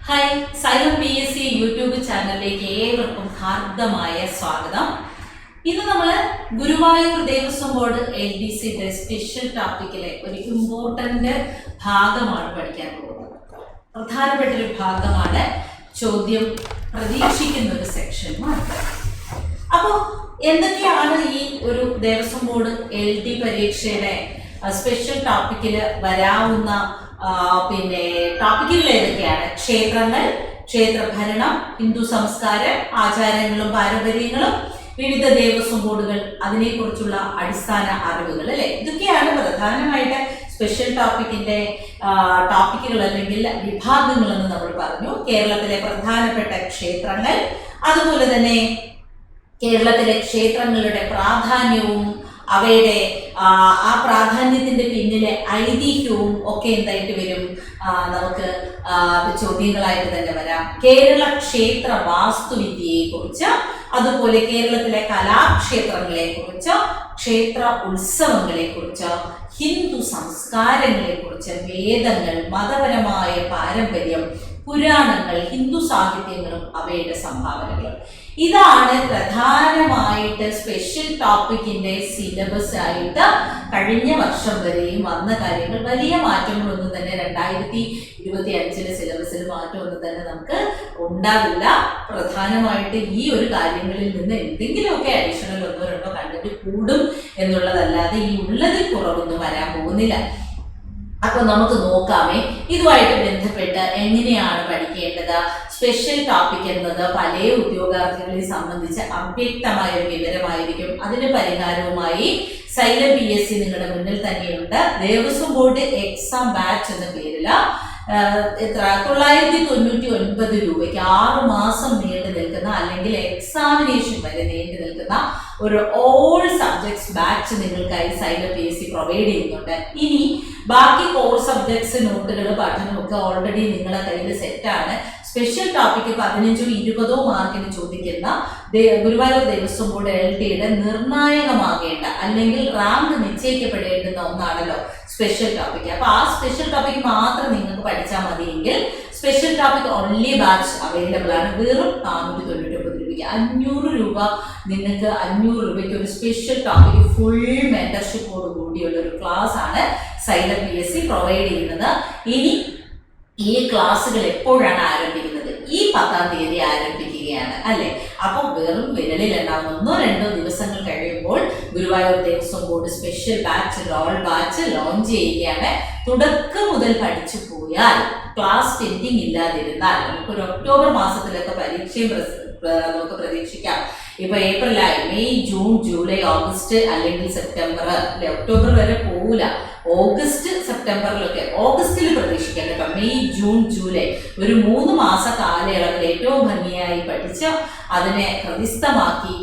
Hi, xylem PSC YouTube ചാനലിലേക്ക് ഏവർക്കും ഹാർദമായ സ്വാഗതം. ഇന്ന് നമ്മൾ ഗുരുവായൂർ ദേവസ്വം ബോർഡ് LDCയുടെ സ്പെഷ്യൽ ടോപ്പിക്കിലെ ഒരു ഇമ്പോർട്ടൻ്റ് ഭാഗമാണ് പഠിക്കാൻ പോകുന്നത്. പ്രധാനപ്പെട്ട ഒരു ഭാഗമാണ്, ചോദ്യം പ്രതീക്ഷിക്കുന്ന ഒരു സെക്ഷനുമാണ്. അപ്പോൾ എന്തൊക്കെയാണ് ഈ ഒരു ദേവസ്വം ബോർഡ് LD പരീക്ഷയുടെ സ്പെഷ്യൽ ടോപ്പിക്കിൽ വരാവുന്ന ടോപ്പിക്കുകൾ ഏതൊക്കെയാണ്? ക്ഷേത്രങ്ങൾ, ക്ഷേത്രഭരണം, ഹിന്ദു സംസ്കാരം, ആചാരങ്ങളും പാരമ്പര്യങ്ങളും, വിവിധ ദേവസ്വം ബോർഡുകൾ, അതിനെക്കുറിച്ചുള്ള അടിസ്ഥാന അറിവുകൾ, അല്ലെ? ഇതൊക്കെയാണ് പ്രധാനമായിട്ട് സ്പെഷ്യൽ ടോപ്പിക്കുകൾ അല്ലെങ്കിൽ വിഭാഗങ്ങൾ എന്ന് നമ്മൾ പറഞ്ഞു. കേരളത്തിലെ പ്രധാനപ്പെട്ട ക്ഷേത്രങ്ങൾ, അതുപോലെ തന്നെ കേരളത്തിലെ ക്ഷേത്രങ്ങളുടെ പ്രാധാന്യവും അവയുടെ ആ പ്രാധാന്യത്തിന്റെ പിന്നിലെ ഐതിഹ്യവും ഒക്കെ എന്തായിട്ട് വരും, നമുക്ക് ചോദ്യങ്ങളായിട്ട് തന്നെ വരാം. കേരള ക്ഷേത്ര വാസ്തുവിദ്യയെ കുറിച്ച്, അതുപോലെ കേരളത്തിലെ കലാക്ഷേത്രങ്ങളെ കുറിച്ച്, ക്ഷേത്ര ഉത്സവങ്ങളെ കുറിച്ച്, ഹിന്ദു സംസ്കാരങ്ങളെ കുറിച്ച്, വേദങ്ങൾ, മതപരമായ പാരമ്പര്യം, പുരാണങ്ങൾ, ഹിന്ദു സാഹിത്യങ്ങളും അവയുടെ സംഭാവനകളും. ഇതാണ് പ്രധാനമായിട്ട് സ്പെഷ്യൽ ടോപ്പിക്കിന്റെ സിലബസ് ആയിട്ട് കഴിഞ്ഞ വർഷം വരെയും വന്ന കാര്യങ്ങൾ. വലിയ മാറ്റങ്ങളൊന്നും തന്നെ 2025 സിലബസിൽ മാറ്റമൊന്നും തന്നെ നമുക്ക് ഉണ്ടാവില്ല. പ്രധാനമായിട്ട് ഈ ഒരു കാര്യങ്ങളിൽ നിന്ന് എന്തെങ്കിലുമൊക്കെ അഡീഷണൽ ഒന്നോ രണ്ടോ കണ്ടന്റ് കൂടും എന്നുള്ളതല്ലാതെ ഈ ഉള്ളതിൽ കുറവൊന്നും വരാൻ പോകുന്നില്ല. അപ്പൊ നമുക്ക് നോക്കാമേ, ഇതുമായിട്ട് ബന്ധപ്പെട്ട് എങ്ങനെയാണ് പഠിക്കേണ്ടത്. സ്പെഷ്യൽ ടോപ്പിക് എന്നത് പല ഉദ്യോഗാർത്ഥികളെ സംബന്ധിച്ച് അവ്യക്തമായ ഒരു വിവരമായിരിക്കും. അതിന് പരിഹാരവുമായി സൈലം PSC നിങ്ങളുടെ മുന്നിൽ തന്നെയുണ്ട്. ദേവസ്വം ബോർഡ് എക്സാം ബാച്ച് എന്ന പേരിൽ 999 രൂപയ്ക്ക് 6 മാസം നീണ്ടു നിൽക്കുന്ന, അല്ലെങ്കിൽ എക്സാമിനേഷൻ വരെ നീണ്ടു നിൽക്കുന്ന ഒരു ഓൾ സബ്ജക്ട്സ് ബാച്ച് നിങ്ങൾക്കായി സൈലം PSC പ്രൊവൈഡ് ചെയ്യുന്നുണ്ട്. ഇനി ബാക്കി കോർ സബ്ജക്ട്സ്, നോട്ടുകൾ, പഠനമൊക്കെ ഓൾറെഡി നിങ്ങളുടെ കയ്യിൽ സെറ്റാണ്. സ്പെഷ്യൽ ടോപ്പിക്ക് 15 20 മാർക്കിന് ചോദിക്കുന്ന ഗുരുവായൂർ ദേവസ്വം ബോർഡ് LDയുടെ നിർണായകമാകേണ്ട അല്ലെങ്കിൽ റാങ്ക് നിശ്ചയിക്കപ്പെടേണ്ടുന്ന ഒന്നാണല്ലോ സ്പെഷ്യൽ ടോപ്പിക്ക്. അപ്പൊ ആ സ്പെഷ്യൽ ടോപ്പിക്ക് മാത്രം നിങ്ങൾക്ക് പഠിച്ചാൽ മതിയെങ്കിൽ special topic only batch available ആണ്. വെറും 499 രൂപയ്ക്ക് 500 രൂപ നിങ്ങൾക്ക് 500 രൂപയ്ക്ക് ഒരു സ്പെഷ്യൽ ടോപ്പിക് ഫുൾ മെന്റർഷിപ്പോട് കൂടിയുള്ള ഒരു ക്ലാസ് ആണ് സൈലം PSC പ്രൊവൈഡ് ചെയ്യുന്നത്. ഇനി ഈ ക്ലാസ്സുകൾ എപ്പോഴാണ് ആരംഭിക്കുന്നത്? ഈ 10-ാം തീയതി ആരംഭിക്കുകയാണ്, അല്ലെ? അപ്പോൾ വെറും വിരലിൽ ഉണ്ടാവുന്ന 1-2 ദിവസങ്ങൾ കഴിയുമ്പോൾ Guruvayur Devaswom board special batch, roll batch launch ചെയ്യുകയാണ്. തുടക്കം മുതൽ പഠിച്ചു പോയാൽ, ക്ലാസ് പെൻഡിങ് ഇല്ലാതിരുന്നാൽ, നമുക്കൊരു ഒക്ടോബർ മാസത്തിലൊക്കെ പരീക്ഷയും നമുക്ക് പ്രതീക്ഷിക്കാം. ഇപ്പൊ ഏപ്രിലായി, മെയ്, ജൂൺ, ജൂലൈ, ഓഗസ്റ്റ് അല്ലെങ്കിൽ സെപ്റ്റംബർ, അല്ലെ? ഒക്ടോബർ വരെ പോവില്ല, ഓഗസ്റ്റ് സെപ്റ്റംബറിലൊക്കെ, ഓഗസ്റ്റിൽ പ്രതീക്ഷിക്കാം കേട്ടോ. മെയ്, ജൂൺ, ജൂലൈ ഒരു 3 മാസ കാലയളവിൽ ഏറ്റവും ഭംഗിയായി പഠിച്ച് അതിനെ ഹൃദിസ്ഥമാക്കി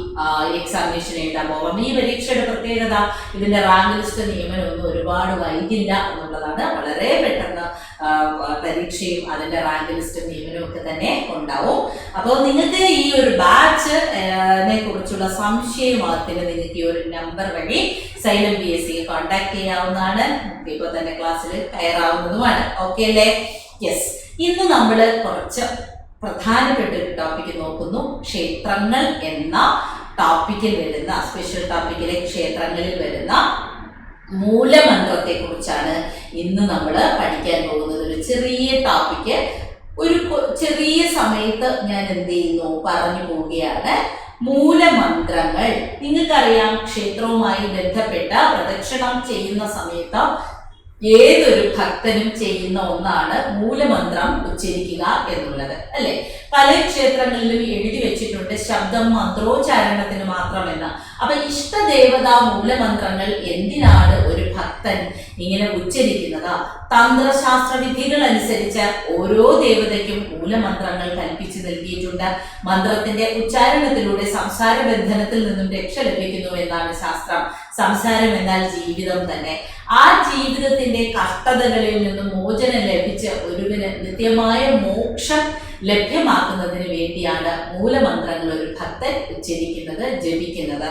എക്സാമിനേഷൻ എഴുതാൻ പോകാം. ഈ പരീക്ഷയുടെ പ്രത്യേകത, ഇതിന്റെ റാങ്ക് ലിസ്റ്റ് നിയമനമൊന്നും ഒരുപാട് വൈകില്ല എന്നുള്ളതാണ്. വളരെ പെട്ടെന്ന് പരീക്ഷയും അതിന്റെ റാങ്ക് ലിസ്റ്റും നിയമനവും ഒക്കെ തന്നെ ഉണ്ടാവും. അപ്പോൾ നിങ്ങൾക്ക് ഈ ഒരു ബാച്ചിനെ കുറിച്ചുള്ള സംശയമാത്തിന് നിങ്ങൾക്ക് ഈ ഒരു നമ്പർ വഴി സൈലം PSC കോൺടാക്ട് ചെയ്യാവുന്നതാണ്. ഇപ്പോൾ തന്നെ ക്ലാസ്സിൽ കയറാവുന്നതുമാണ്. ഓക്കെ അല്ലേ? യെസ്. ഇന്ന് നമ്മൾ കുറച്ച് പ്രധാനപ്പെട്ട ഒരു ടോപ്പിക്ക് നോക്കുന്നു. ക്ഷേത്രങ്ങൾ എന്ന ടോപ്പിക്കിൽ വരുന്ന, സ്പെഷ്യൽ ടോപ്പിക്കിലെ ക്ഷേത്രങ്ങളിൽ വരുന്ന മൂലമന്ത്രത്തെ കുറിച്ചാണ് ഇന്ന് നമ്മൾ പഠിക്കാൻ പോകുന്നത്. ഒരു ചെറിയ ടോപ്പിക്ക്, ഒരു ചെറിയ സമയത്ത് ഞാൻ എന്ത് ചെയ്യുന്നു പറഞ്ഞു പോവുകയാണ്. മൂലമന്ത്രങ്ങൾ നിങ്ങൾക്കറിയാം, ക്ഷേത്രവുമായി ബന്ധപ്പെട്ട പ്രദക്ഷിണം ചെയ്യുന്ന സമയത്ത് ഏതൊരു ഭക്തനും ചെയ്യുന്ന ഒന്നാണ് മൂലമന്ത്രം ഉച്ചരിക്കുക എന്നുള്ളത്, അല്ലെ? പല ക്ഷേത്രങ്ങളിലും എഴുതി വെച്ചിട്ടുണ്ട് ശബ്ദം മന്ത്രോച്ചാരണത്തിന് മാത്രമെന്ന്. അപ്പൊ ഇഷ്ടദേവതാ മൂലമന്ത്രങ്ങൾ എന്തിനാണ് ഒരു ഭക്തൻ ഇങ്ങനെ ഉച്ചരിക്കുന്നത്? തന്ത്രശാസ്ത്ര വിധികൾ അനുസരിച്ച് ഓരോ ദേവതയ്ക്കും മൂലമന്ത്രങ്ങൾ കൽപ്പിച്ചു നൽകിയിട്ടുണ്ട്. മന്ത്രത്തിന്റെ ഉച്ചാരണത്തിലൂടെ സംസാര ബന്ധനത്തിൽ നിന്നും രക്ഷ ലഭിക്കുന്നു എന്നാണ് ശാസ്ത്രം. സംസാരം എന്നാൽ ജീവിതം തന്നെ. ആ ജീവിതത്തിന്റെ കഷ്ടതകളിൽ നിന്നും മോചനം ലഭിച്ച് ഒരുവിന് നിത്യമായ മോക്ഷം ലഭ്യമാക്കുന്നതിന് വേണ്ടിയാണ് മൂലമന്ത്രങ്ങൾ ഒരു ഭക്തൻ ഉച്ചരിക്കുന്നത്, ജപിക്കുന്നത്.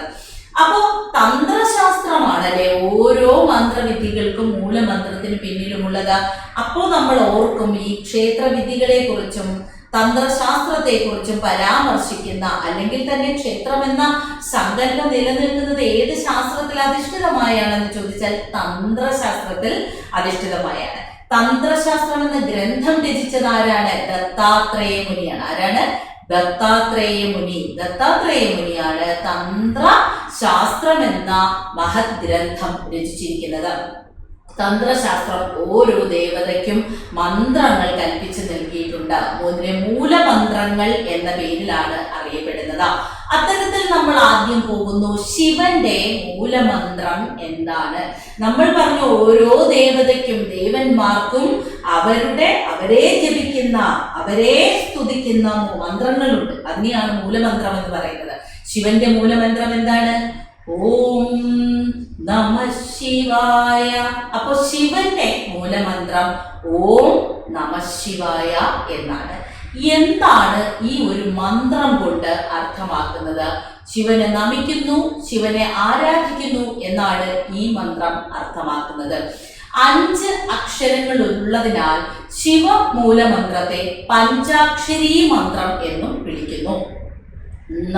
അപ്പോ തന്ത്രശാസ്ത്രമാണ് അല്ലെ ഓരോ മന്ത്രവിദ്യകൾക്കും മൂലമന്ത്രത്തിന് പിന്നിലുമുള്ളത്. അപ്പോ നമ്മൾ ഓർക്കും ഈ ക്ഷേത്രവിധികളെ കുറിച്ചും തന്ത്രശാസ്ത്രത്തെ കുറിച്ചും പരാമർശിക്കുന്ന അല്ലെങ്കിൽ തന്നെ ക്ഷേത്രം എന്ന സങ്കല്പം നിലനിൽക്കുന്നത് ഏത് ശാസ്ത്രത്തിൽ അധിഷ്ഠിതമായാണെന്ന് ചോദിച്ചാൽ തന്ത്രശാസ്ത്രത്തിൽ അധിഷ്ഠിതമായാണ്. തന്ത്രശാസ്ത്രം എന്ന ഗ്രന്ഥം രചിച്ചത് ആരാണ്? ദത്താത്രേയ മുനിയാണ്. ആരാണ്? ദത്താത്രേയ മുനി. ദത്താത്രേയ മുനിയാണ് തന്ത്രശാസ്ത്രം എന്ന മഹത് ഗ്രന്ഥം രചിച്ചിരിക്കുന്നത്. തന്ത്രശാസ്ത്രം ഓരോ ദേവതയ്ക്കും മന്ത്രങ്ങൾ കൽപ്പിച്ചു നൽകിയിട്ടുണ്ട്. മൂലമന്ത്രങ്ങൾ എന്ന പേരിലാണ് അറിയപ്പെടുന്നത്. അത്തരത്തിൽ നമ്മൾ ആദ്യം പോകുന്നു ശിവന്റെ മൂലമന്ത്രം എന്താണ്. നമ്മൾ പറഞ്ഞു ഓരോ ദേവതയ്ക്കും ദേവന്മാർക്കും അവരെ ജപിക്കുന്ന അവരെ സ്തുതിക്കുന്ന മന്ത്രങ്ങളുണ്ട്. അതിനെയാണ് മൂലമന്ത്രം എന്ന് പറയുന്നത്. ശിവന്റെ മൂലമന്ത്രം എന്താണ്? ഓം നമ ശിവായ. അപ്പൊ ശിവന്റെ മൂലമന്ത്രം ഓം നമ ശിവായ എന്നാണ്. എന്താണ് ഈ ഒരു മന്ത്രം കൊണ്ട് അർത്ഥമാക്കുന്നത്? ശിവനെ നമിക്കുന്നു, ശിവനെ ആരാധിക്കുന്നു എന്നാണ് ഈ മന്ത്രം അർത്ഥമാക്കുന്നത്. 5 അക്ഷരങ്ങൾ ഉള്ളതിനാൽ ശിവ മൂലമന്ത്രത്തെ പഞ്ചാക്ഷരി മന്ത്രം എന്നും വിളിക്കുന്നു. ന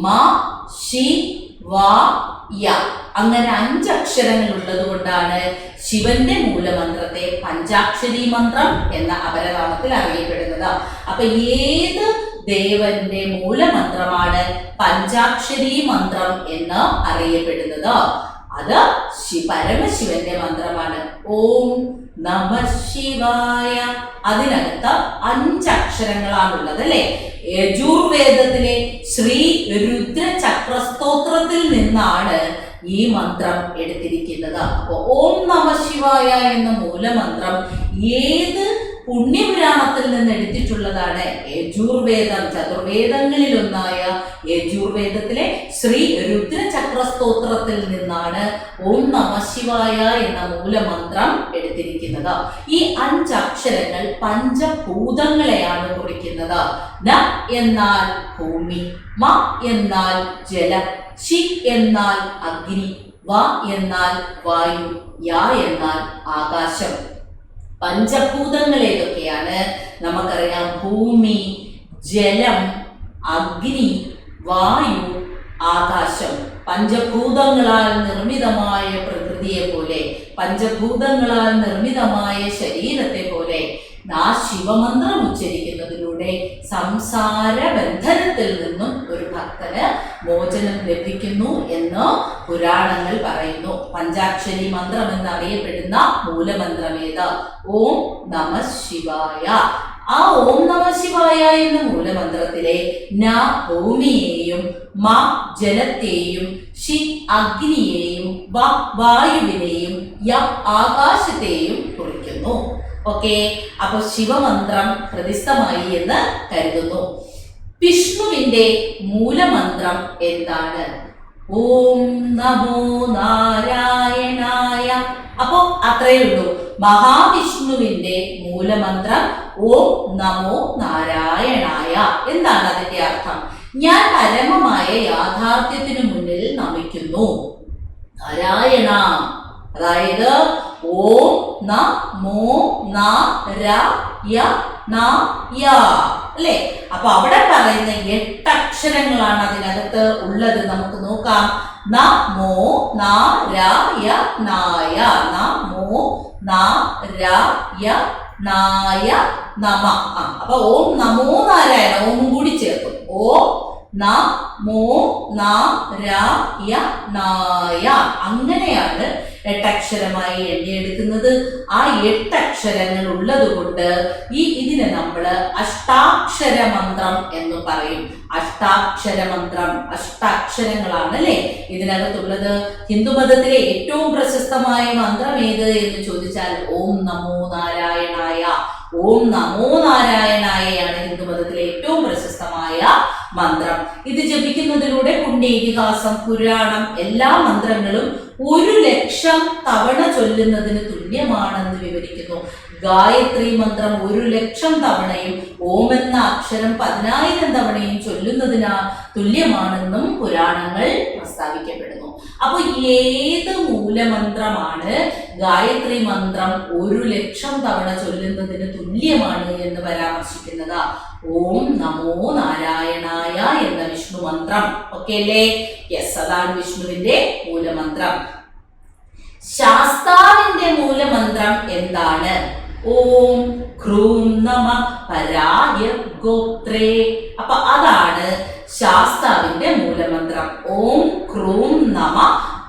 മ ശി വാ യ അങ്ങനെ 5 അക്ഷരങ്ങൾ ഉള്ളത് കൊണ്ടാണ് ശിവന്റെ മൂലമന്ത്രത്തെ പഞ്ചാക്ഷരി മന്ത്രം എന്ന അപരനാമത്തിൽ അറിയപ്പെടുന്നത്. അപ്പൊ ഏത് ദേവന്റെ മൂലമന്ത്രമാണ് പഞ്ചാക്ഷരി മന്ത്രം എന്ന് അറിയപ്പെടുന്നത്? അത് പരമശിവന്റെ മന്ത്രമാണ്. ഓം നമ ശിവായ. അതിനകത്ത് 5 അക്ഷരങ്ങളാണുള്ളത് അല്ലെ. യജുർവേദത്തിലെ ശ്രീ രുദ്ര ചക്രസ്തോത്രത്തിൽ നിന്നാണ് ഈ മന്ത്രം എടുത്തിരിക്കുന്നത്. അപ്പൊ ഓം നമ ശിവായ എന്ന മൂലമന്ത്രം ഏത് പുണ്യപുരാണത്തിൽ നിന്ന് എടുത്തിട്ടുള്ളതാണ്? യജുർവേദം. ചതുർവേദങ്ങളിൽ ഒന്നായ യജുർവേദത്തിലെ ശ്രീ രുദ്ര ചക്രസ്തോത്രത്തിൽ നിന്നാണ് ഓം നമ ശിവായ എന്ന മൂലമന്ത്രം എടുത്തിരിക്കുന്നത്. ഈ 5 അക്ഷരങ്ങൾ പഞ്ചഭൂതങ്ങളെയാണ് കുറിക്കുന്നത്. ന എന്നാൽ ഭൂമി, മ എന്നാൽ ജലം, ശി എന്നാൽ അഗ്നി, വ എന്നാൽ വായു, യ എന്നാൽ ആകാശം. പഞ്ചഭൂതങ്ങൾ ഏതൊക്കെയാണ്? നമുക്കറിയാം. ഭൂമി, ജലം, അഗ്നി, വായു, ആകാശം. പഞ്ചഭൂതങ്ങളാൽ നിർമ്മിതമായ പ്രകൃതിയെ പോലെ, പഞ്ചഭൂതങ്ങളാൽ നിർമ്മിതമായ ശരീരത്തെ പോലെ ആ ശിവമന്ത്രം ഉച്ചരിക്കുന്നതിലൂടെ സംസാര ബന്ധനത്തിൽ നിന്നും ഒരു ഭക്തന് മോചനം ലഭിക്കുന്നു എന്ന് പുരാണങ്ങൾ പറയുന്നു. പഞ്ചാക്ഷരി മന്ത്രം എന്നറിയപ്പെടുന്ന മൂലമന്ത്രമേത്? ഓം നമ ശിവായ. ആ ഓം നമ ശിവായ എന്ന മൂലമന്ത്രത്തിലെ ന ഭൂമിയെയും, മ ജലത്തെയും, ശി അഗ്നിയെയും, വ വായുവിനെയും, യ ആകാശത്തെയും കുറിക്കുന്നു. ഓക്കെ, അപ്പൊ ശിവമന്ത്രം ഹൃദിസ്ഥമായി എന്ന് കരുതുന്നു. വിഷ്ണുവിന്റെ മൂലമന്ത്രം എന്താണ്? ഓം നമോ നാരായണായ. അപ്പോ അത്രയേ ഉള്ളൂ. മഹാവിഷ്ണുവിന്റെ മൂലമന്ത്രം ഓം നമോ നാരായണായ. എന്താണ് അതിന്റെ അർത്ഥം? ഞാൻ പരമമായ യാഥാർത്ഥ്യത്തിനു മുന്നിൽ നമിക്കുന്നു. നാരായണ, അതായത് ഓം നമോ നാരായണായ അല്ലെ. അപ്പൊ അവിടെ പറയുന്ന 8 അക്ഷരങ്ങളാണ് അതിനകത്ത് ഉള്ളത്. നമുക്ക് നോക്കാം. നമോ നാരായണായ, നമോ നാരായണായ നമ. അപ്പൊ ഓം നമോ നാരായണ, ഓം കൂടി ചേർക്കും. ഓം നമോ നാരായണായ. അങ്ങനെയാണ് 8 അക്ഷരമായി എണ്ണിയെടുക്കുന്നത്. ആ 8 അക്ഷരങ്ങൾ ഉള്ളത് കൊണ്ട് ഇതിനെ നമ്മൾ അഷ്ടാക്ഷര മന്ത്രം എന്ന് പറയും. അഷ്ടാക്ഷര മന്ത്രം, അഷ്ടാക്ഷരങ്ങളാണ് അല്ലെ ഇതിനകത്തുള്ളത്. ഹിന്ദുമതത്തിലെ ഏറ്റവും പ്രശസ്തമായ മന്ത്രം ഏത് എന്ന് ചോദിച്ചാൽ ഓം നമോ നാരായണായ. ഓം നമോ നാരായണായയാണ് ഹിന്ദുമതത്തിലെ ഏറ്റവും പ്രശസ്തമായ മന്ത്രം. ഇത് ജപിക്കുന്നതിലൂടെ പുണ്യ ഇതിഹാസം, പുരാണം എല്ലാ മന്ത്രങ്ങളും 1,00,000 തവണ ചൊല്ലുന്നതിന് തുല്യമാണെന്ന് വിവരിക്കുന്നു. ഗായത്രി മന്ത്രം 1,00,000 തവണയും ഓം എന്ന അക്ഷരം 10,000 തവണയും ചൊല്ലുന്നതിന് തുല്യമാണെന്നും പുരാണങ്ങൾ പ്രസ്താവിക്കപ്പെടുന്നു. അപ്പൊ ഏത് മൂലമന്ത്രമാണ് ഗായത്രി മന്ത്രം 1,00,000 തവണ ചൊല്ലുന്നതിന് തുല്യമാണ് എന്ന് പരാമർശിക്കുന്നത്? ഓം നമോ നാരായണായ എന്ന വിഷ്ണു മന്ത്രം. ഓക്കെ അല്ലേ? യെസ്, അതാണ് വിഷ്ണുവിന്റെ മൂലമന്ത്രം. ശാസ്താവിന്റെ മൂലമന്ത്രം എന്താണ്? ഓം ക്രൂം നമ പരായ ഗോത്രേ. അപ്പൊ അതാണ് ശാസ്താവിന്റെ മൂലമന്ത്രം. ഓം ക്രൂം നമ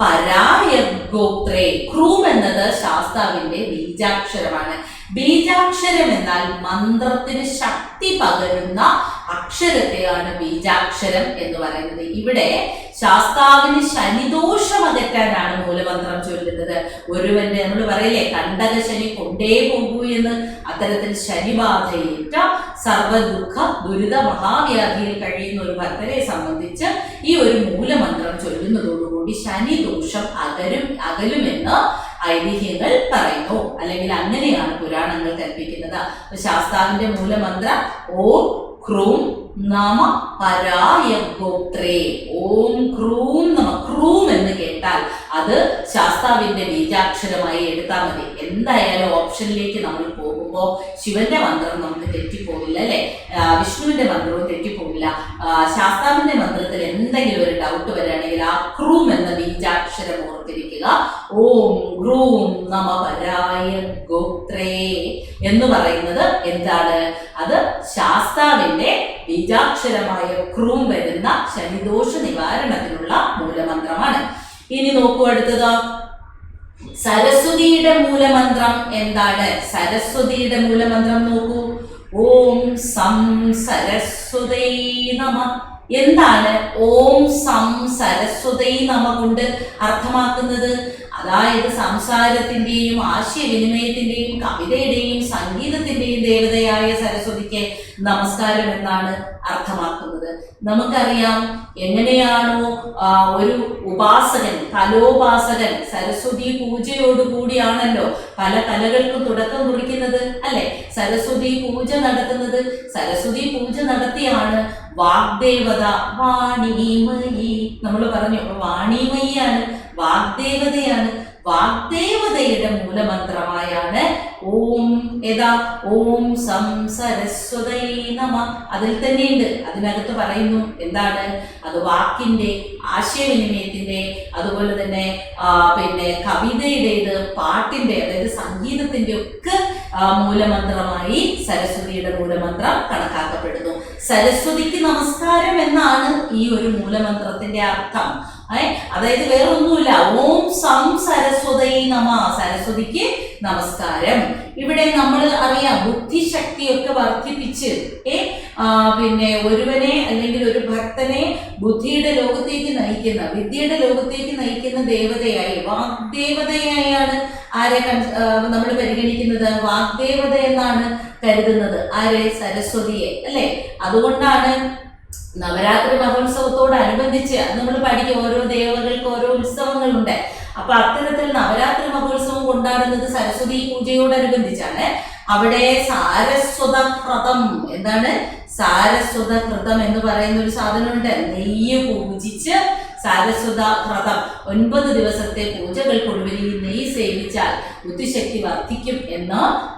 പരായ ഗോത്രേ. ക്രൂം എന്നത് ശാസ്താവിന്റെ ബീജാക്ഷരമാണ്. ബീജാക്ഷരം എന്നാൽ മന്ത്രത്തിന് ശക്തി പകരുന്ന അക്ഷരത്തെയാണ് ബീജാക്ഷരം എന്ന് പറയുന്നത്. ഇവിടെ ശാസ്താവിന് ശനിദോഷം അകറ്റാനാണ് മൂലമന്ത്രം ചൊല്ലുന്നത്. ഒരുവന്റെ നമ്മൾ പറയില്ലേ കണ്ടക ശനി കൊണ്ടേ പോകൂ എന്ന്, അത്തരത്തിൽ ശനിബാധയേറ്റ സർവദുഃഖ ദുരിത മഹാവ്യാധിയിൽ കഴിയുന്ന ഒരു ഭക്തരെ സംബന്ധിച്ച് ഈ ഒരു മൂലമന്ത്രം ചൊല്ലുന്നതോടുകൂടി ശനിദോഷം അകലുമെന്ന് ഐതിഹ്യങ്ങൾ പറയുന്നു, അല്ലെങ്കിൽ അങ്ങനെയാണ് പുരാണങ്ങൾ കൽപ്പിക്കുന്നത്. ശാസ്താവിന്റെ മൂലമന്ത്രം ഓം ക്രൂം നമ പരായ ഗോത്രേ. ഓം ക്രൂം നമ. ക്രൂം എന്ന് കേട്ടാൽ അത് ശാസ്താവിന്റെ ബീജാക്ഷരമായി എടുത്താൽ മതി. എന്തായാലും ഓപ്ഷനിലേക്ക് നമ്മൾ പോകുമ്പോൾ ശിവന്റെ മന്ത്രം നമുക്ക് തെറ്റിപ്പോവില്ല, അല്ലെ? വിഷ്ണുവിന്റെ മന്ത്രവും തെറ്റിപ്പോവില്ല. ശാസ്താവിന്റെ മന്ത്രത്തിൽ എന്തെങ്കിലും ഒരു ഡൗട്ട് വരികയാണെങ്കിൽ ആ ക്രൂം എന്ന ബീജാക്ഷരം ഓർത്തിരിക്കുക. ഓം ക്രൂം നമ പരായ ഗോത്രേ എന്ന് പറയുന്നത് എന്താണ്? അത് ശാസ്താവിന്റെ ബീജാക്ഷരമായ ക്രൂം വരുന്ന ശനിദോഷ നിവാരണത്തിനുള്ള മൂലമന്ത്രമാണ്. ഇനി നോക്കൂ അടുത്തത്. സരസ്വതിയുടെ മൂലമന്ത്രം എന്താണ്? സരസ്വതിയുടെ മൂലമന്ത്രം നോക്കൂ. ഓം സം സരസ്വതൈ നമ. എന്താണ് ഓം സം സരസ്വതൈ നമ കൊണ്ട് അർത്ഥമാക്കുന്നത്? അതായത് സംസാരത്തിന്റെയും ആശയവിനിമയത്തിന്റെയും കവിതയുടെയും സംഗീതത്തിന്റെയും ദേവതയായ സരസ്വതിക്ക് നമസ്കാരം എന്നാണ് അർത്ഥമാക്കുന്നത്. നമുക്കറിയാം എങ്ങനെയാണോ ഒരു ഉപാസകൻ, കലോപാസകൻ സരസ്വതി പൂജയോടുകൂടിയാണല്ലോ പല കലകൾക്കും തുടക്കം കുറിക്കുന്നത്, അല്ലെ? സരസ്വതി പൂജ നടത്തുന്നത്. സരസ്വതി പൂജ നടത്തിയാണ് വാഗ്ദേവത വാണിമയി. നമ്മൾ പറഞ്ഞു വാണിമയിയാണ്, വാഗ്ദേവതയാണ്. വാഗ്ദേവതയുടെ മൂലമന്ത്രമായാണ് ഓം ഏതാ? ഓം സം സരസ്വതൈ നമ. അതിൽ തന്നെയുണ്ട്, അതിനകത്ത് പറയുന്നു എന്താണ്? അത് വാക്കിന്റെ, ആശയവിനിമയത്തിന്റെ, അതുപോലെ തന്നെ പിന്നെ കവിതയുടേത്, പാട്ടിന്റെ, അതായത് സംഗീതത്തിന്റെ ഒക്കെ മൂലമന്ത്രമായി സരസ്വതിയുടെ മൂലമന്ത്രം കണക്കാക്കപ്പെടുന്നു. സരസ്വതിക്ക് നമസ്കാരം എന്നാണ് ഈ ഒരു മൂലമന്ത്രത്തിന്റെ അർത്ഥം. അതായത് വേറൊന്നുമില്ല. ഓം സം സരസ്വതൈ നമ. സരസ്വതിക്ക് നമസ്കാരം. ഇവിടെ നമ്മൾ അറിയാം ബുദ്ധിശക്തിയൊക്കെ വർദ്ധിപ്പിച്ച് പിന്നെ ഒരുവനെ അല്ലെങ്കിൽ ഒരു ഭക്തനെ ബുദ്ധിയുടെ ലോകത്തേക്ക് നയിക്കുന്ന, വിദ്യയുടെ ലോകത്തേക്ക് നയിക്കുന്ന ദേവതയായി, വാഗ്ദേവതയായാണ് ആരെ നമ്മൾ പരിഗണിക്കുന്നത്? വാഗ്ദേവത എന്നാണ് കരുതുന്നത്. ആരെ? സരസ്വതിയെ, അല്ലെ? അതുകൊണ്ടാണ് നവരാത്രി മഹോത്സവത്തോടനുബന്ധിച്ച് നമ്മൾ പഠിക്കും ഓരോ ദേവതകൾക്ക് ഓരോ ഉത്സവങ്ങളുണ്ട്. അപ്പൊ അത്തരത്തിൽ നവരാത്രി മഹോത്സവം കൊണ്ടാടുന്നത് സരസ്വതി പൂജയോടനുബന്ധിച്ചാണ്. അവിടെ സാരസ്വത വ്രതം, എന്താണ് സാരസ്വത വ്രതം എന്ന് പറയുന്ന ഒരു സാധനമുണ്ട്. നെയ്യ് പൂജിച്ച് സാരസ്വത വ്രതം 9 ദിവസത്തെ പൂജകൾക്കൊടുവിൽ ഈ നെയ്യ് സേവിച്ചാൽ ബുദ്ധിശക്തി വർദ്ധിക്കും എന്ന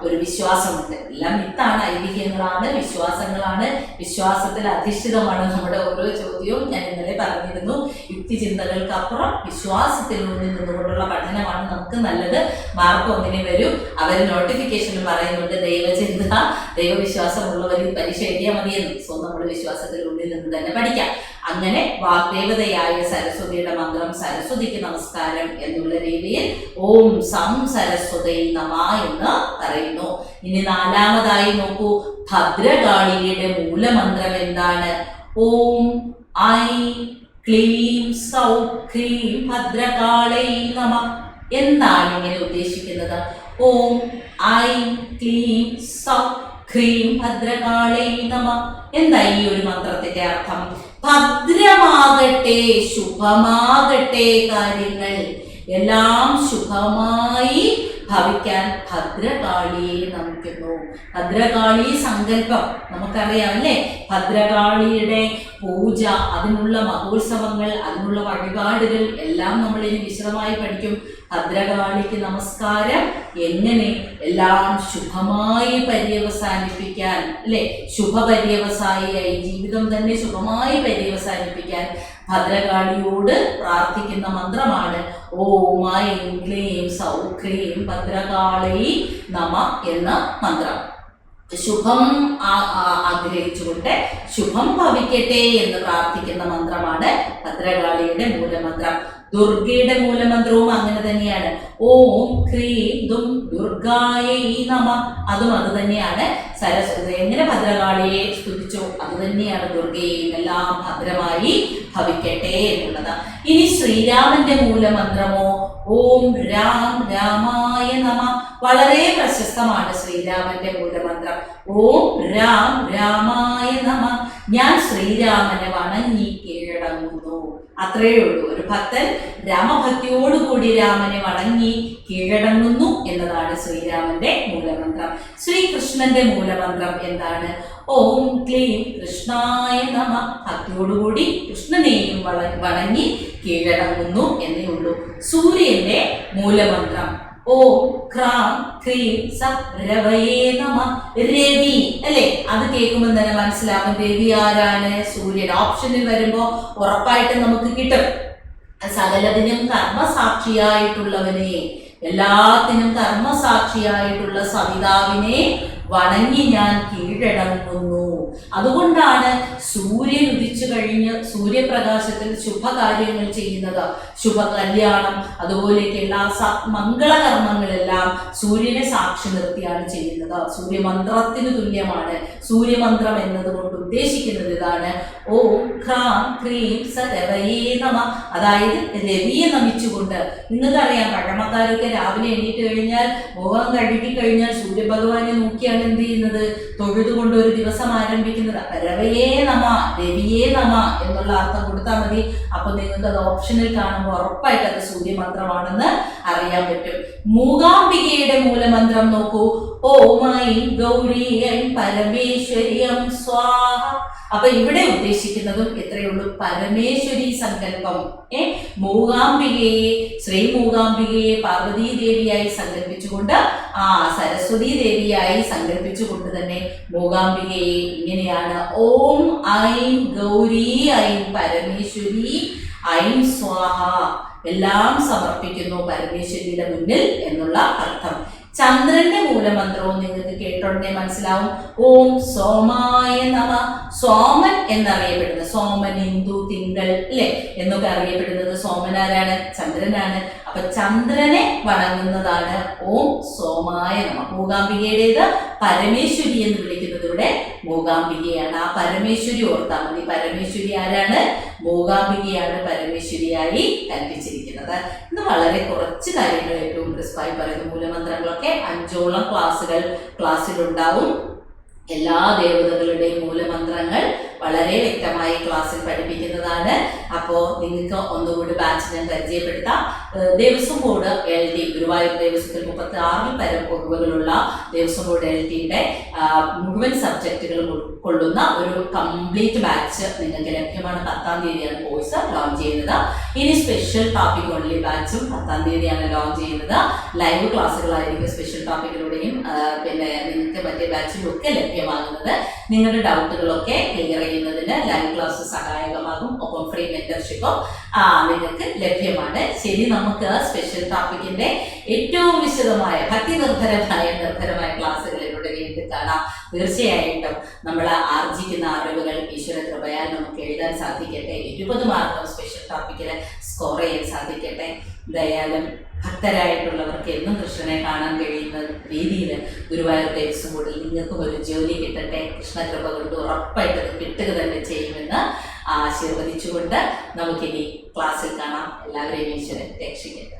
ഒരു വിശ്വാസമുണ്ട്. എല്ലാം മിത്താണ്, ഐതിഹ്യങ്ങളാണ്, വിശ്വാസങ്ങളാണ്. വിശ്വാസത്തിൽ അധിഷ്ഠിതമാണ് നമ്മുടെ ഓരോ ചോദ്യവും. ഞാൻ ഇന്നലെ പറഞ്ഞിരുന്നു, യുക്തിചിന്തകൾക്കപ്പുറം വിശ്വാസത്തിൽ നിന്നുകൊണ്ടുള്ള പഠനമാണ് നമുക്ക് നല്ലത്. മാർക്ക് 1 വരും. അവർ നോട്ടിഫിക്കേഷനിൽ പറയുന്നുണ്ട് ദൈവചിന്ത, ദൈവവിശ്വാസമുള്ളവർ പരീക്ഷ എഴുതിയാൽ മതിയെന്ന്. സോ നമ്മൾ വിശ്വാസത്തിൽ ഉള്ളിൽ നിന്ന് തന്നെ പഠിക്കാം. അങ്ങനെ വാഗ്ദേവതയായ സരസ്വതിയുടെ മന്ത്രം സരസ്വതിക്ക് നമസ്കാരം എന്നുള്ള രീതിയിൽ ഓം സം സരസ്വതൈ നമ എന്ന് പറയുന്നു. ഇനി 4ാമതായി നോക്കൂ, ഭദ്രകാളിയുടെ മൂലമന്ത്രം എന്താണ്? ഓം ഐ ക്ലീം സൗ ക്രീം ഭദ്രകാളൈ നമ. എന്താണ് ഇങ്ങനെ ഉദ്ദേശിക്കുന്നത്? ഓം ഐ ക്ലീം സൗ ക്രീം ഭദ്രകാളൈ നമ. എന്താ ഈ ഒരു മന്ത്രത്തിന്റെ അർത്ഥം? ഭദ്രമാകട്ടെ, ശുഭമാകട്ടെ കാര്യങ്ങൾ എല്ലാം ശുഭമായി ഭവിക്കാൻ ഭദ്രകാളിയെ നമിക്കുന്നു. ഭദ്രകാളി സങ്കല്പം നമുക്കറിയാം അല്ലേ? ഭദ്രകാളിയുടെ പൂജ, അതിനുള്ള മഹോത്സവങ്ങൾ, അതിനുള്ള വഴിപാടുകൾ എല്ലാം നമ്മൾ ഇനി വിശദമായി പഠിക്കും. ഭദ്രകാളിക്ക് നമസ്കാരം, എങ്ങനെ എല്ലാം ശുഭമായി പര്യവസാനിപ്പിക്കാൻ അല്ലെ, ശുഭപര്യവസായിയായി ജീവിതം തന്നെ ശുഭമായി പര്യവസാനിപ്പിക്കാൻ ഭദ്രകാളിയോട് പ്രാർത്ഥിക്കുന്ന മന്ത്രമാണ് ഓം ഐം ക്ലീം സൗഖ്രീം ഭദ്രകാളി നമ എന്ന മന്ത്രം. ശുഭം ആഗ്രഹിച്ചുകൊണ്ട് ശുഭം ഭവിക്കട്ടെ എന്ന് പ്രാർത്ഥിക്കുന്ന മന്ത്രമാണ് ഭദ്രകാളിയുടെ മൂലമന്ത്രം. ദുർഗയുടെ മൂലമന്ത്രവും അങ്ങനെ തന്നെയാണ്. ഓം ക്രീം ദും ദുർഗായൈ നമ, അതും അത് തന്നെയാണ്. സരസ്വതി എങ്ങനെ ഭദ്രകാളിയെ സ്തുതിച്ചോ അത് തന്നെയാണ് ദുർഗയെയും എല്ലാം ഭദ്രമായി ഭവിക്കട്ടെ എന്നുള്ളത്. ഇനി ശ്രീരാമന്റെ മൂലമന്ത്രമോ ഓം രാം രാമായ നമ. വളരെ പ്രശസ്തമാണ് ശ്രീരാമന്റെ മൂലമന്ത്രം. ഓം രാം രാമായ നമ. ഞാൻ ശ്രീരാമനെ വണങ്ങി കീഴടങ്ങുന്നു. അത്രയേ ഉള്ളൂ. ഒരു ഭക്തൻ രാമഭക്തിയോടുകൂടി രാമനെ വണങ്ങി കീഴടങ്ങുന്നു എന്നതാണ് ശ്രീരാമന്റെ മൂലമന്ത്രം. ശ്രീകൃഷ്ണന്റെ മൂലമന്ത്രം എന്താണ്? ഓം ക്ലീം കൃഷ്ണായ നമ. ഭക്തിയോടുകൂടി കൃഷ്ണനെയും വണങ്ങി കീഴടങ്ങുന്നു എന്നേ ഉള്ളൂ. സൂര്യന്റെ മൂലമന്ത്രം ഓം ക്രാം ക്രീം സ രവയേ നമ. രവി അല്ലെ, അത് കേൾക്കുമ്പോൾ തന്നെ മനസ്സിലാവും രവി ആരാണ്? സൂര്യൻ. ഓപ്ഷനിൽ വരുമ്പോ ഉറപ്പായിട്ടും നമുക്ക് കിട്ടും. സകലതിനും കർമ്മസാക്ഷിയായിട്ടുള്ളവനെ, എല്ലാത്തിനും കർമ്മസാക്ഷിയായിട്ടുള്ള സവിതാവിനെ വണങ്ങി ഞാൻ കീഴടങ്ങുന്നു. അതുകൊണ്ടാണ് സൂര്യൻ ഉദിച്ചു കഴിഞ്ഞ് സൂര്യപ്രകാശത്തിൽ ശുഭകാര്യങ്ങൾ ചെയ്യുന്നത്. ശുഭ കല്യാണം, അതുപോലെയൊക്കെയുള്ള മംഗളകർമ്മങ്ങളെല്ലാം സൂര്യനെ സാക്ഷി നിർത്തിയാണ് ചെയ്യുന്നത്. സൂര്യമന്ത്രത്തിന് തുല്യമാണ്. സൂര്യമന്ത്രം എന്നതുകൊണ്ട് ഉദ്ദേശിക്കുന്നത് ഇതാണ്. ഓം ക്രാം ക്രീം സ രവയേ നമ. അതായത് രവിയെ നമിച്ചുകൊണ്ട്. നിങ്ങൾക്കറിയാം, പഴമക്കാരൊക്കെ രാവിലെ എണീറ്റ് കഴിഞ്ഞാൽ മുഖം കഴുകി കഴിഞ്ഞാൽ സൂര്യഭഗവാനെ നോക്കിയാണ് എന്ത് ചെയ്യുന്നത്? തൊഴുതുകൊണ്ട് ഒരു ദിവസം ആരംഭിക്കുന്നത്. രവയേ നമ, രവിയേ നമ എന്നുള്ള അർത്ഥം കൊടുത്താൽ മതി. അപ്പൊ നിങ്ങൾക്ക് അത് ഓപ്ഷനിൽ കാണുമ്പോൾ ഉറപ്പായിട്ട് അത് സൂര്യമന്ത്രമാണെന്ന് അറിയാൻ പറ്റും. മൂകാംബികയുടെ മൂലമന്ത്രം നോക്കൂ. ഓം ഐം ഗൗരി ഐം പരമേശ്വരിയം സ്വാഹ. അപ്പൊ ഇവിടെ ഉദ്ദേശിക്കുന്നതും എത്രയേ ഉള്ളൂ? പരമേശ്വരി സങ്കല്പം. മൂകാംബികയെ, ശ്രീ മൂകാംബികയെ പാർവതീ ദേവിയായി സങ്കല്പിച്ചുകൊണ്ട്, സരസ്വതി ദേവിയായി സങ്കല്പിച്ചുകൊണ്ട് തന്നെ മൂകാംബികയെ ഇങ്ങനെയാണ് ഓം ഐം ഗൗരി ഐം പരമേശ്വരി ഐം സ്വാഹ, എല്ലാം സമർപ്പിക്കുന്നു പരമേശ്വരിയുടെ മുന്നിൽ എന്നുള്ള അർത്ഥം. ചന്ദ്രന്റെ മൂലമന്ത്രവും നിങ്ങൾക്ക് കേട്ടോടനെ മനസ്സിലാവും. ഓം സോമായ നമ. സോമൻ എന്നറിയപ്പെടുന്നത്, സോമൻ, ഇന്ദു, തിങ്കൾ അല്ലെ എന്നൊക്കെ അറിയപ്പെടുന്നത് സോമനാരാണ്? ചന്ദ്രനാണ്. അപ്പൊ ചന്ദ്രനെ വണങ്ങുന്നതാണ് ഓം സോമായ നമ. മൂകാംബികയുടേത് പരമേശ്വരി എന്ന് വിളിക്കുന്നത് ഇവിടെ മൂകാംബികയാണ്. ആ പരമേശ്വരി ഓർത്താൽ മതി. പരമേശ്വരി ആരാണ്? മൂകാംബികയാണ് പരമേശ്വരിയായി കൽപ്പിച്ചിരിക്കുന്നത്. ഇന്ന് വളരെ കുറച്ച് കാര്യങ്ങൾ ഏറ്റവും ക്രിസ്പായി പറയുന്ന മൂലമന്ത്രങ്ങളൊക്കെ 5ഓളം ക്ലാസ്സിലുണ്ടാവും. എല്ലാ ദേവതകളുടെയും മൂലമന്ത്രങ്ങൾ വളരെ വ്യക്തമായി ക്ലാസ്സിൽ പഠിപ്പിക്കുന്നതാണ്. അപ്പോൾ നിങ്ങൾക്ക് ഒന്നുകൂടി ബാച്ച് ഞാൻ പരിചയപ്പെടുത്താം. ദേവസ്വം ബോർഡ് LT, ഗുരുവായൂർ ദേവസ്വത്തിൽ 36 പരം ഒഴിവുകളുള്ള ദേവസ്വം ബോർഡ് LTയുടെ മുഴുവൻ സബ്ജക്റ്റുകളും ഉൾക്കൊള്ളുന്ന ഒരു കംപ്ലീറ്റ് ബാച്ച് നിങ്ങൾക്ക് ലഭ്യമാണ്. 10-ാം തീയതിയാണ് കോഴ്സ് ലോഞ്ച് ചെയ്യുന്നത്. ഇനി സ്പെഷ്യൽ ടോപ്പിക് ഓൺലി ബാച്ചും 10-ാം തീയതിയാണ് ലോഞ്ച് ചെയ്യുന്നത്. ലൈവ് ക്ലാസ്സുകളായിരിക്കും സ്പെഷ്യൽ ടോപ്പിക്കിലൂടെയും പിന്നെ നിങ്ങൾക്ക് മറ്റേ ബാച്ചിലും ഒക്കെ ലഭ്യമാകുന്നത്. നിങ്ങളുടെ ഡൗട്ടുകളൊക്കെ ക്ലിയർ ചെയ്യുന്നതിന് ലൈവ് ക്ലാസ് സഹായകമാകും. ഒപ്പം ഫ്രീ മെന്റർഷിപ്പും നിങ്ങൾക്ക് ലഭ്യമാണ്. ശരി, നമുക്ക് സ്പെഷ്യൽ ടോപ്പിക്കിന്റെ ഏറ്റവും വിശദമായ ഭക്തി നിർഭരമായ ക്ലാസ്സുകളിലൂടെ വീണ്ടും കാണാം. തീർച്ചയായിട്ടും നമ്മൾ ആർജിക്കുന്ന അറിവുകൾ ഈശ്വര കൃപയാൽ നമുക്ക് എഴുതാൻ സാധിക്കട്ടെ. 20 മാർക്കും സ്പെഷ്യൽ ടോപ്പിക്കിൽ സ്കോർ ചെയ്യാൻ സാധിക്കട്ടെ. ദയാലും ഭക്തരായിട്ടുള്ളവർക്ക് എന്നും കൃഷ്ണനെ കാണാൻ കഴിയുന്ന രീതിയിൽ ഗുരുവായൂർ ദേവസ്വം ബോർഡിൽ നിങ്ങൾക്കും ഒരു ജോലി കിട്ടട്ടെ. കൃഷ്ണകൃപ കൊണ്ട് ഉറപ്പായിട്ട് കിട്ടുക തന്നെ ചെയ്യുമെന്ന് ആശീർവദിച്ചുകൊണ്ട് നമുക്കിനി ക്ലാസ്സിൽ കാണാം. എല്ലാവരെയും ഈശ്വരൻ രക്ഷിക്കട്ടെ.